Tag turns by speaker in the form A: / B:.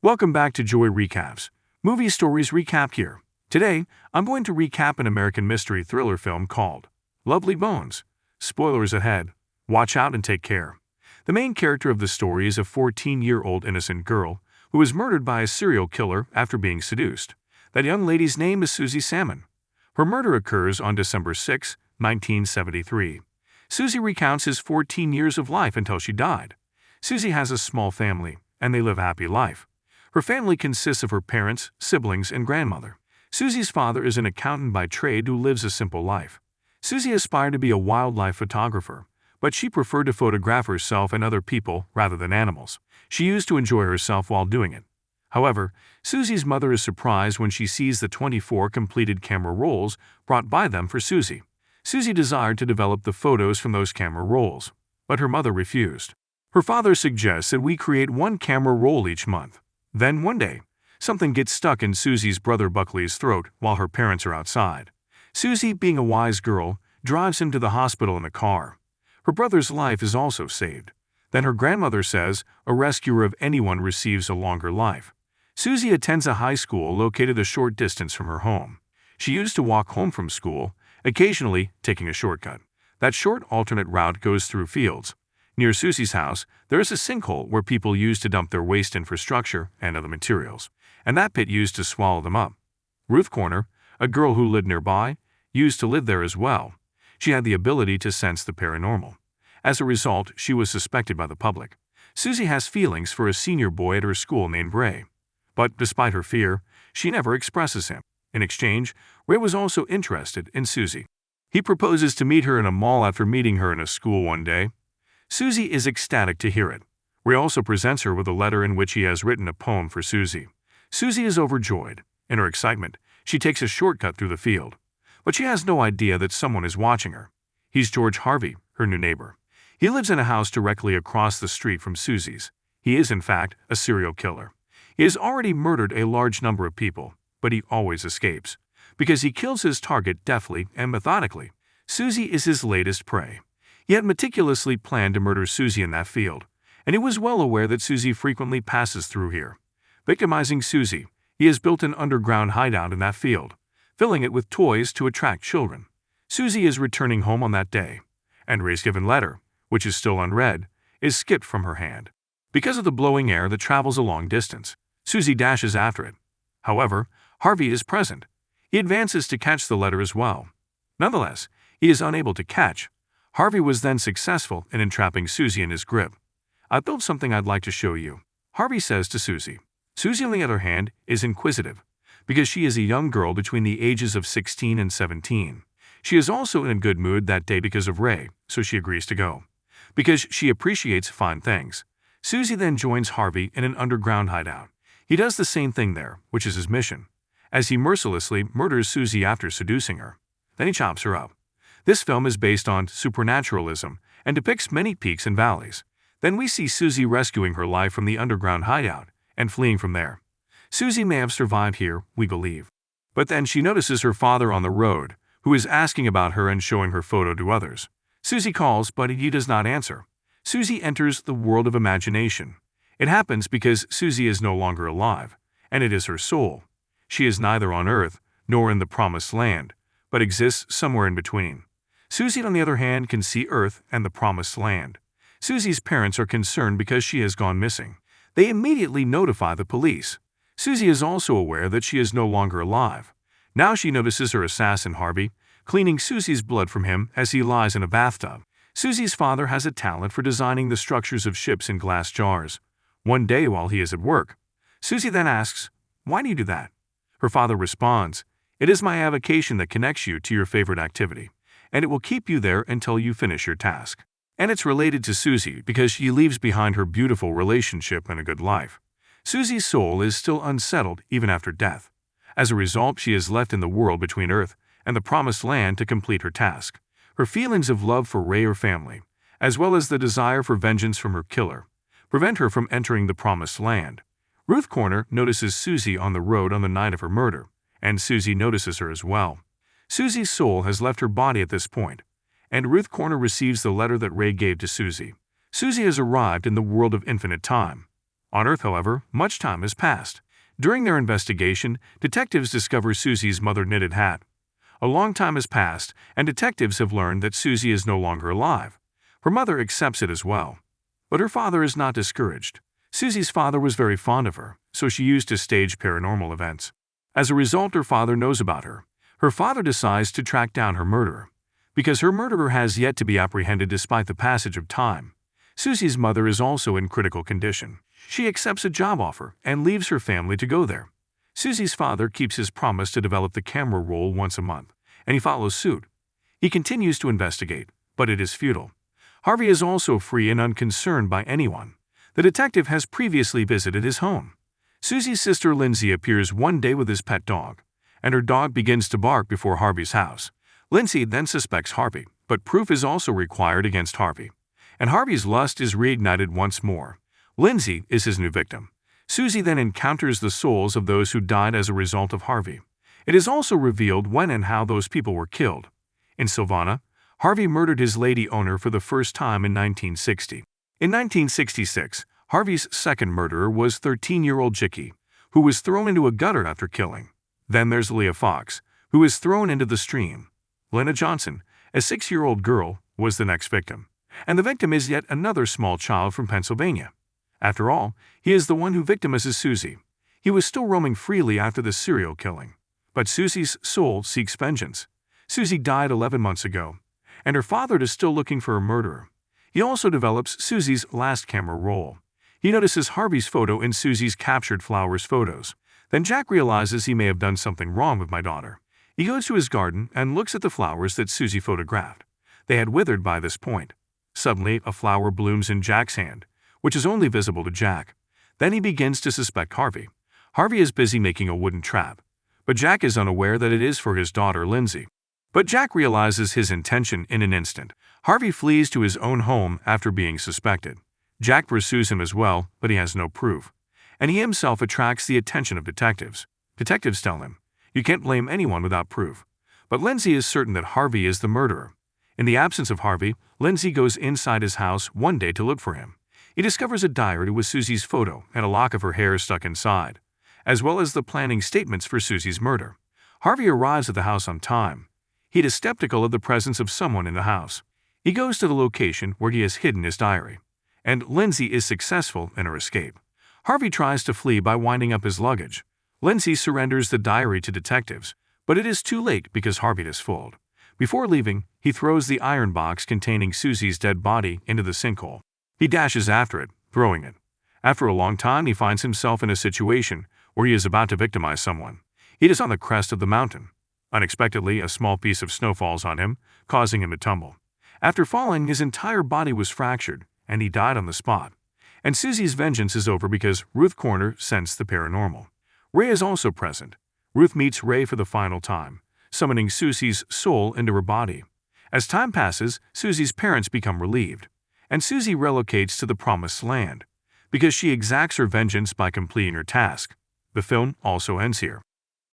A: Welcome back to Joy Recaps. Movie Stories Recap here. Today, I'm going to recap an American mystery thriller film called Lovely Bones. Spoilers ahead. Watch out and take care. The main character of the story is a 14-year-old innocent girl who was murdered by a serial killer after being seduced. That young lady's name is Susie Salmon. Her murder occurs on December 6, 1973. Susie recounts his 14 years of life until she died. Susie has a small family, and they live a happy life. Her family consists of her parents, siblings, and grandmother. Susie's father is an accountant by trade who lives a simple life. Susie aspired to be a wildlife photographer, but she preferred to photograph herself and other people rather than animals. She used to enjoy herself while doing it. However, Susie's mother is surprised when she sees the 24 completed camera rolls brought by them for Susie. Susie desired to develop the photos from those camera rolls, but her mother refused. Her father suggests that we create one camera roll each month. Then one day, something gets stuck in Susie's brother Buckley's throat while her parents are outside. Susie, being a wise girl, drives him to the hospital in a car. Her brother's life is also saved. Then her grandmother says a rescuer of anyone receives a longer life. Susie attends a high school located a short distance from her home. She used to walk home from school, occasionally taking a shortcut. That short alternate route goes through fields. Near Susie's house, there is a sinkhole where people used to dump their waste infrastructure and other materials, and that pit used to swallow them up. Ruth Corner, a girl who lived nearby, used to live there as well. She had the ability to sense the paranormal. As a result, she was suspected by the public. Susie has feelings for a senior boy at her school named Ray. But despite her fear, she never expresses him. In exchange, Ray was also interested in Susie. He proposes to meet her in a mall after meeting her in a school one day. Susie is ecstatic to hear it. Ray also presents her with a letter in which he has written a poem for Susie. Susie is overjoyed. In her excitement, she takes a shortcut through the field. But she has no idea that someone is watching her. He's George Harvey, her new neighbor. He lives in a house directly across the street from Susie's. He is, in fact, a serial killer. He has already murdered a large number of people, but he always escapes. Because he kills his target deftly and methodically. Susie is his latest prey. He had meticulously planned to murder Susie in that field, and he was well aware that Susie frequently passes through here. Victimizing Susie, he has built an underground hideout in that field, filling it with toys to attract children. Susie is returning home on that day, and Ray's given letter, which is still unread, is skipped from her hand. Because of the blowing air that travels a long distance, Susie dashes after it. However, Harvey is present. He advances to catch the letter as well. Nonetheless, he is unable to catch. Harvey was then successful in entrapping Susie in his grip. "I built something I'd like to show you," Harvey says to Susie. Susie, on the other hand, is inquisitive, because she is a young girl between the ages of 16 and 17. She is also in a good mood that day because of Ray, so she agrees to go. Because she appreciates fine things. Susie then joins Harvey in an underground hideout. He does the same thing there, which is his mission, as he mercilessly murders Susie after seducing her. Then he chops her up. This film is based on supernaturalism and depicts many peaks and valleys. Then we see Susie rescuing her life from the underground hideout and fleeing from there. Susie may have survived here, we believe. But then she notices her father on the road, who is asking about her and showing her photo to others. Susie calls, but he does not answer. Susie enters the world of imagination. It happens because Susie is no longer alive, and it is her soul. She is neither on earth nor in the promised land, but exists somewhere in between. Susie, on the other hand, can see Earth and the promised land. Susie's parents are concerned because she has gone missing. They immediately notify the police. Susie is also aware that she is no longer alive. Now she notices her assassin, Harvey, cleaning Susie's blood from him as he lies in a bathtub. Susie's father has a talent for designing the structures of ships in glass jars. One day while he is at work, Susie then asks, "Why do you do that?" Her father responds, "It is my avocation that connects you to your favorite activity, and it will keep you there until you finish your task." And it's related to Susie because she leaves behind her beautiful relationship and a good life. Susie's soul is still unsettled even after death. As a result, she is left in the world between Earth and the promised land to complete her task. Her feelings of love for Ray, her family, as well as the desire for vengeance from her killer, prevent her from entering the promised land. Ruth Corner notices Susie on the road on the night of her murder, and Susie notices her as well. Susie's soul has left her body at this point, and Ruth Corner receives the letter that Ray gave to Susie. Susie has arrived in the world of infinite time. On Earth, however, much time has passed. During their investigation, detectives discover Susie's mother knitted hat. A long time has passed, and detectives have learned that Susie is no longer alive. Her mother accepts it as well. But her father is not discouraged. Susie's father was very fond of her, so she used to stage paranormal events. As a result, her father knows about her. Her father decides to track down her murderer. Because her murderer has yet to be apprehended despite the passage of time, Susie's mother is also in critical condition. She accepts a job offer and leaves her family to go there. Susie's father keeps his promise to develop the camera roll once a month, and he follows suit. He continues to investigate, but it is futile. Harvey is also free and unconcerned by anyone. The detective has previously visited his home. Susie's sister Lindsay appears one day with his pet dog, and her dog begins to bark before Harvey's house. Lindsay then suspects Harvey, but proof is also required against Harvey, and Harvey's lust is reignited once more. Lindsay is his new victim. Susie then encounters the souls of those who died as a result of Harvey. It is also revealed when and how those people were killed. In Savannah, Harvey murdered his lady owner for the first time in 1960. In 1966, Harvey's second murderer was 13-year-old Jickie, who was thrown into a gutter after killing. Then there's Leah Fox, who was thrown into the stream. Lena Johnson, a 6-year-old girl, was the next victim. And the victim is yet another small child from Pennsylvania. After all, he is the one who victimizes Susie. He was still roaming freely after the serial killing. But Susie's soul seeks vengeance. Susie died 11 months ago, and her father is still looking for a murderer. He also develops Susie's last camera roll. He notices Harvey's photo in Susie's captured flowers photos. Then Jack realizes he may have done something wrong with my daughter. He goes to his garden and looks at the flowers that Susie photographed. They had withered by this point. Suddenly, a flower blooms in Jack's hand, which is only visible to Jack. Then he begins to suspect Harvey. Harvey is busy making a wooden trap, but Jack is unaware that it is for his daughter Lindsay. But Jack realizes his intention in an instant. Harvey flees to his own home after being suspected. Jack pursues him as well, but he has no proof. And he himself attracts the attention of detectives. Detectives tell him, "You can't blame anyone without proof." But Lindsay is certain that Harvey is the murderer. In the absence of Harvey, Lindsay goes inside his house one day to look for him. He discovers a diary with Susie's photo and a lock of her hair stuck inside, as well as the planning statements for Susie's murder. Harvey arrives at the house on time. He is skeptical of the presence of someone in the house. He goes to the location where he has hidden his diary, and Lindsay is successful in her escape. Harvey tries to flee by winding up his luggage. Lindsay surrenders the diary to detectives, but it is too late because Harvey is fooled. Before leaving, he throws the iron box containing Susie's dead body into the sinkhole. He dashes after it, throwing it. After a long time, he finds himself in a situation where he is about to victimize someone. He is on the crest of the mountain. Unexpectedly, a small piece of snow falls on him, causing him to tumble. After falling, his entire body was fractured, and he died on the spot. And Susie's vengeance is over because Ruth Corner sensed the paranormal. Ray is also present. Ruth meets Ray for the final time, summoning Susie's soul into her body. As time passes, Susie's parents become relieved, and Susie relocates to the Promised Land because she exacts her vengeance by completing her task. The film also ends here.